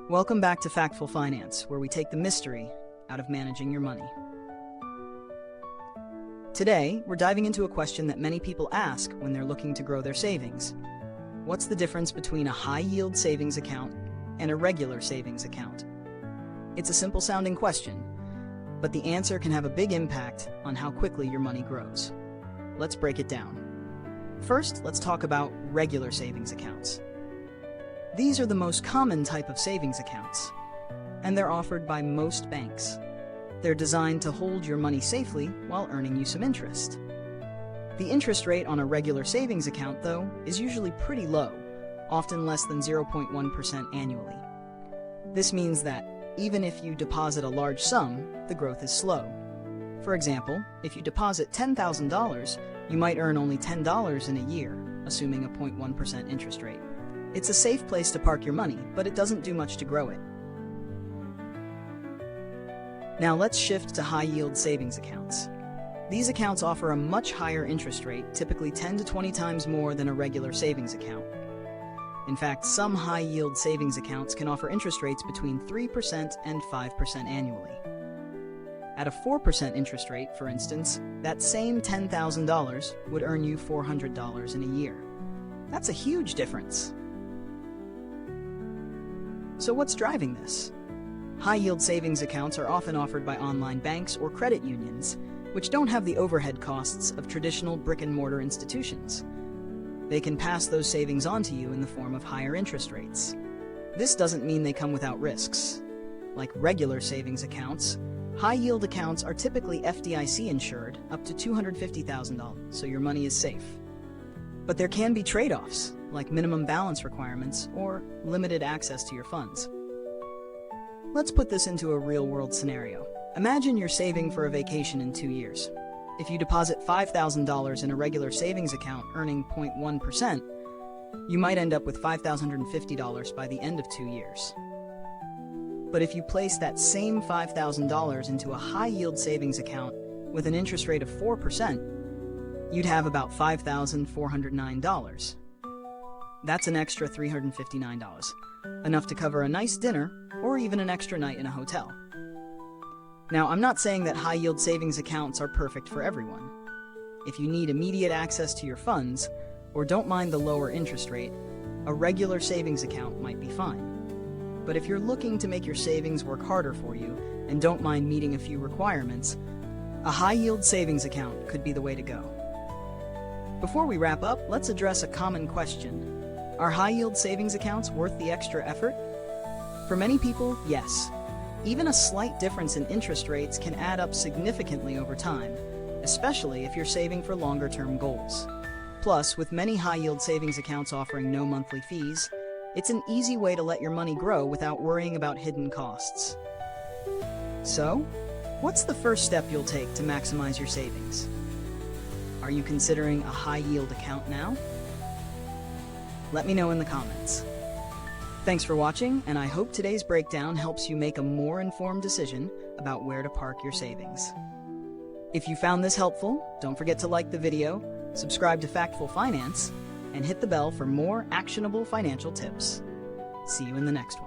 Welcome back to Factful Finance, where we take the mystery out of managing your money. Today, we're diving into a question that many people ask when they're looking to grow their savings. What's the difference between a high-yield savings account and a regular savings account? It's a simple-sounding question, but the answer can have a big impact on how quickly your money grows. Let's break it down. First, let's talk about regular savings accounts. These are the most common type of savings accounts, and they're offered by most banks. They're designed to hold your money safely while earning you some interest. The interest rate on a regular savings account, though, is usually pretty low, often less than 0.1% annually. This means that even if you deposit a large sum, the growth is slow. For example, if you deposit $10,000, you might earn only $10 in a year, assuming a 0.1% interest rate. It's a safe place to park your money, but it doesn't do much to grow it. Now let's shift to high-yield savings accounts. These accounts offer a much higher interest rate, typically 10 to 20 times more than a regular savings account. In fact, some high-yield savings accounts can offer interest rates between 3% and 5% annually. At a 4% interest rate, for instance, that same $10,000 would earn you $400 in a year. That's a huge difference. So what's driving this? High-yield savings accounts are often offered by online banks or credit unions, which don't have the overhead costs of traditional brick-and-mortar institutions. They can pass those savings on to you in the form of higher interest rates. This doesn't mean they come without risks. Like regular savings accounts, high-yield accounts are typically FDIC insured up to $250,000, so your money is safe. But there can be trade-offs, like minimum balance requirements or limited access to your funds. Let's put this into a real-world scenario. Imagine you're saving for a vacation in 2 years. If you deposit $5,000 in a regular savings account earning 0.1%, you might end up with $5,050 by the end of 2 years. But if you place that same $5,000 into a high-yield savings account with an interest rate of 4%, you'd have about $5,409. That's an extra $359, enough to cover a nice dinner or even an extra night in a hotel. Now, I'm not saying that high-yield savings accounts are perfect for everyone. If you need immediate access to your funds or don't mind the lower interest rate, a regular savings account might be fine. But if you're looking to make your savings work harder for you and don't mind meeting a few requirements, a high-yield savings account could be the way to go. Before we wrap up, let's address a common question. Are high-yield savings accounts worth the extra effort? For many people, yes. Even a slight difference in interest rates can add up significantly over time, especially if you're saving for longer-term goals. Plus, with many high-yield savings accounts offering no monthly fees, it's an easy way to let your money grow without worrying about hidden costs. So, what's the first step you'll take to maximize your savings? Are you considering a high-yield account now? Let me know in the comments. Thanks for watching, and I hope today's breakdown helps you make a more informed decision about where to park your savings. If you found this helpful, don't forget to like the video, subscribe to Factful Finance, and hit the bell for more actionable financial tips. See you in the next one.